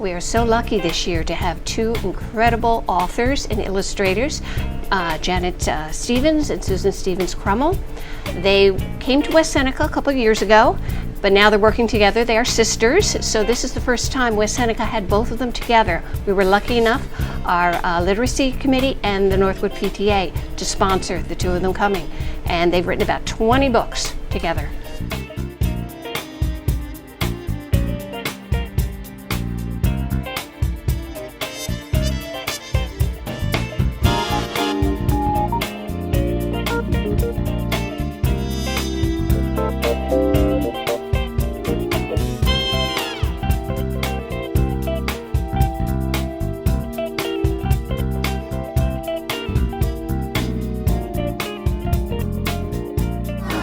We are so lucky this year to have two incredible authors and illustrators, Janet Stevens and Susan Stevens Crummel. They came to West Seneca a couple of years ago, but now they're working together. They are sisters, so this is the first time West Seneca had both of them together. We were lucky enough, our literacy committee and the Northwood PTA, to sponsor the two of them coming. And they've written about 20 books together.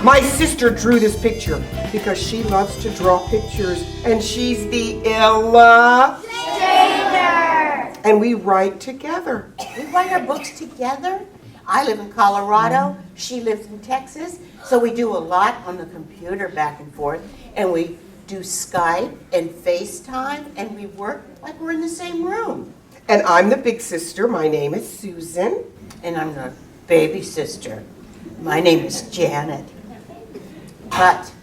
My sister drew this picture because she loves to draw pictures, and she's the illustrator. And we write together. We write our books together. I live in Colorado. She lives in Texas. So we do a lot on the computer back and forth. And we do Skype and FaceTime, and we work like we're in the same room. And I'm the big sister. My name is Susan. And I'm the baby sister. My name is Janet. But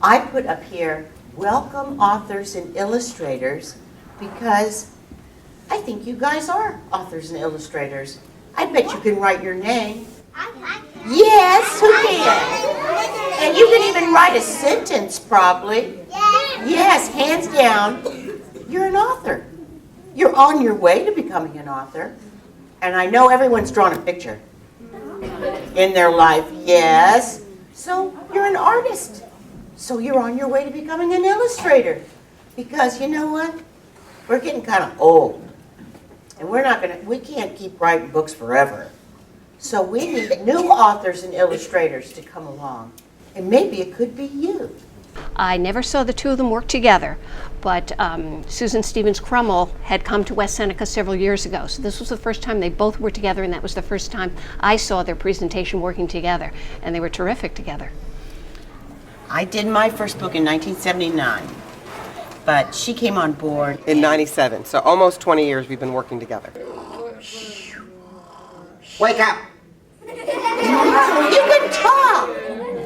I put up here, welcome authors and illustrators, because I think you guys are authors and illustrators. I bet you can write your name. Yes, who can? And you can even write a sentence, probably. Yes, hands down, you're an author. You're on your way to becoming an author. And I know everyone's drawn a picture in their life, yes. So you're an artist. So you're on your way to becoming an illustrator. Because you know what? We're getting kind of old. And we can't keep writing books forever. So we need new authors and illustrators to come along. And maybe it could be you. I never saw the two of them work together, but Susan Stevens Crummel had come to West Seneca several years ago. So this was the first time they both were together, and that was the first time I saw their presentation working together. And they were terrific together. I did my first book in 1979, but she came on board In 97, so almost 20 years we've been working together. Wake up! You can talk!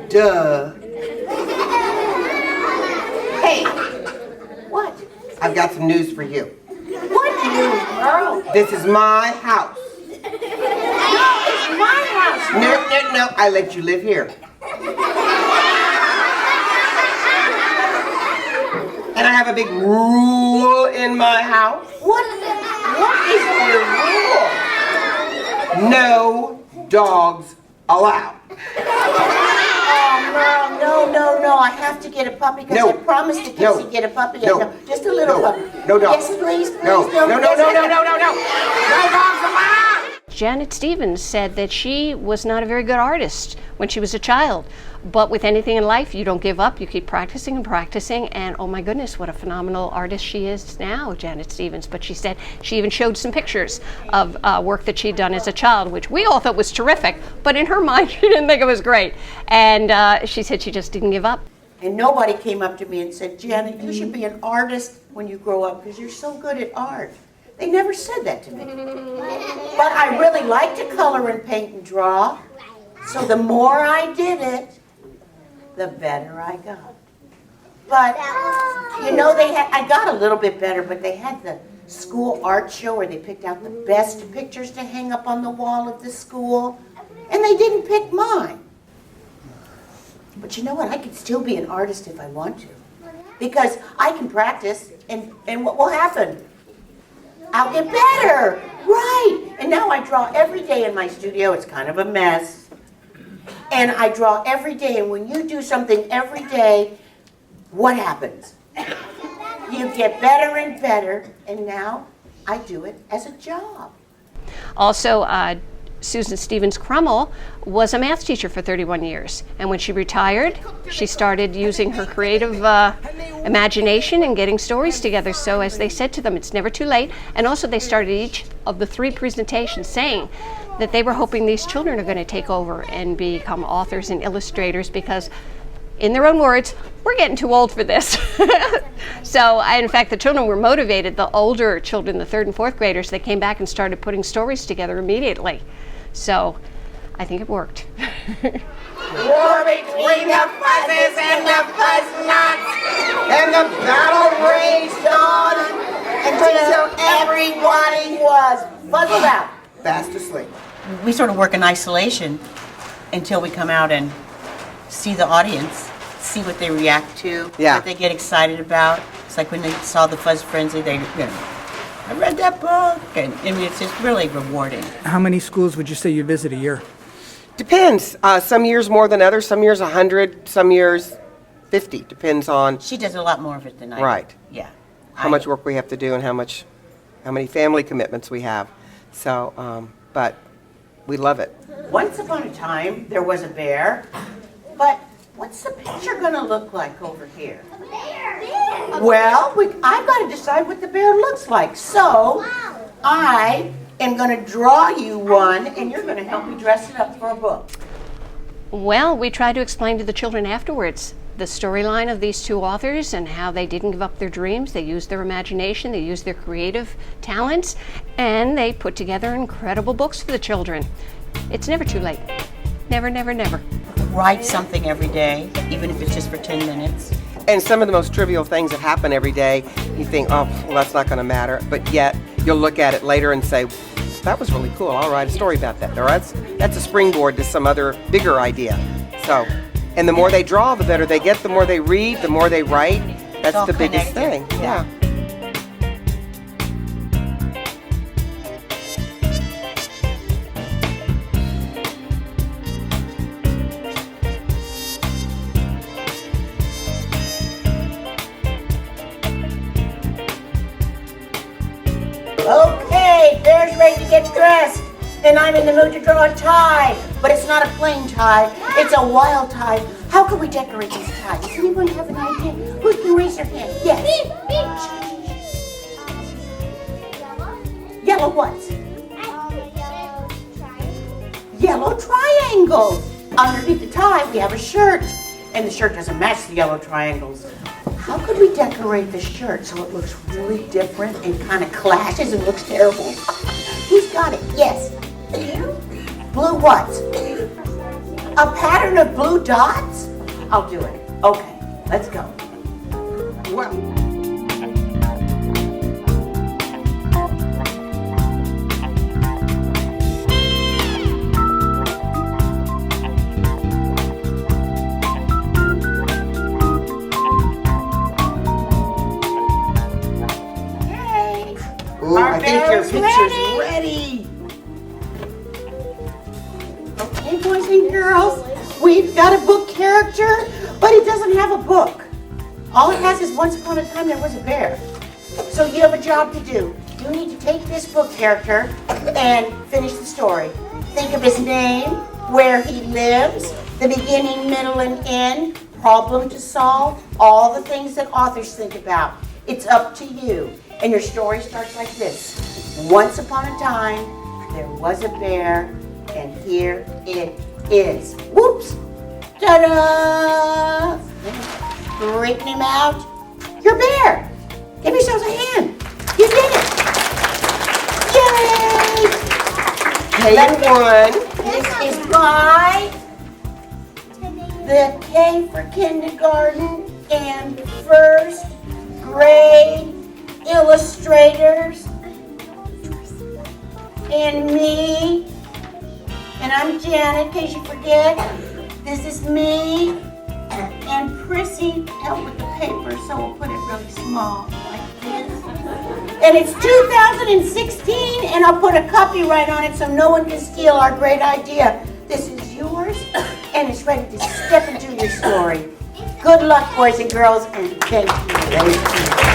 Duh. Hey! What? I've got some news for you. What news, girl? This is my house. No, it's my house. No, I let you live here. And I have a big rule in my house. What is your rule? No dogs allowed. Oh, no, I have to get a puppy because I promised to get a puppy. Just a little puppy. No dogs. Yes, please. No dogs allowed. Janet Stevens said that she was not a very good artist when she was a child. But with anything in life, you don't give up. You keep practicing and practicing. And oh my goodness, what a phenomenal artist she is now, Janet Stevens. But she said she even showed some pictures of work that she'd done as a child, which we all thought was terrific. But in her mind, she didn't think it was great. And she said she just didn't give up. And nobody came up to me and said, Janet, you should be an artist when you grow up because you're so good at art. They never said that to me. But I really like to color and paint and draw. So the more I did it, the better I got. But, you know, I got a little bit better, but they had the school art show where they picked out the best pictures to hang up on the wall of the school, and they didn't pick mine. But you know what? I could still be an artist if I want to, because I can practice, and what will happen? I'll get better, right? And now I draw every day in my studio. It's kind of a mess. And I draw every day, and when you do something every day, what happens? You get better and better, and now I do it as a job. Also, Susan Stevens Crummel was a math teacher for 31 years. And when she retired, she started using her creative imagination and getting stories together. So as they said to them, it's never too late. And also they started each of the 3 presentations saying that they were hoping these children are going to take over and become authors and illustrators, because in their own words, we're getting too old for this. So, in fact, the children were motivated. The older children, the 3rd and 4th graders, they came back and started putting stories together immediately. So, I think it worked. War between the fuzzes and the fuzz nuts, and the battle raged on Until everybody was fuzzled out. fast asleep. We sort of work in isolation until we come out and see the audience, see what they react to, Yeah. what they get excited about. It's like when they saw the Fuzz Frenzy, they, I read that book, and I mean, it's just really rewarding. How many schools would you say you visit a year? Depends. Some years more than others. Some years 100. Some years 50. Depends on She does a lot more of it than I do. Right. Yeah. how much work we have to do and how many family commitments we have. So, but we love it. Once upon a time, there was a bear, but what's the picture gonna look like over here? Well, I've got to decide what the bear looks like. So, I am gonna draw you one, and you're gonna help me dress it up for a book. Well, we tried to explain to the children afterwards the storyline of these two authors and how they didn't give up their dreams. They used their imagination, they used their creative talents, and they put together incredible books for the children. It's never too late. Never, never, never. Write something every day, even if it's just for 10 minutes. And some of the most trivial things that happen every day, you think, oh, well, that's not going to matter. But yet, you'll look at it later and say, that was really cool. I'll write a story about that. Or that's a springboard to some other bigger idea. So, and the more they draw, the better they get. The more they read, the more they write. That's all the biggest connected. thing. Yeah. Okay, Bear's ready to get dressed, and I'm in the mood to draw a tie. But it's not a plain tie, it's a wild tie. How can we decorate this tie? Does anyone have an idea? Who can raise their hand? Yes. Yellow what? Yellow triangles. Underneath the tie, we have a shirt, and the shirt doesn't match the yellow triangles. How could we decorate the shirt so it looks really different and kind of clashes and looks terrible? Who's got it? Yes. Blue what? A pattern of blue dots? I'll do it. Okay, let's go. Well, Yay! ooh, Our I think your bear's picture's ready. Okay, boys and girls, we've got a book character, but it doesn't have a book. All it has is once upon a time there was a bear. So you have a job to do. You need to take this book character and finish the story. Think of his name, where he lives, the beginning, middle, and end, problem to solve, all the things that authors think about. It's up to you. And your story starts like this. Once upon a time, there was a bear, and here it is. Whoops! Ta-da! Straighten him out. You're a bear. Give yourselves a hand. You did it. Yay! K1. This is by the K for kindergarten and first grade illustrators and me. And I'm Janet, in case you forget. This is me. And Prissy helped with the paper, so we'll put it really small, like this. And it's 2016, and I'll put a copyright on it so no one can steal our great idea. This is yours, and it's ready to step into your story. Good luck, boys and girls, and thank you.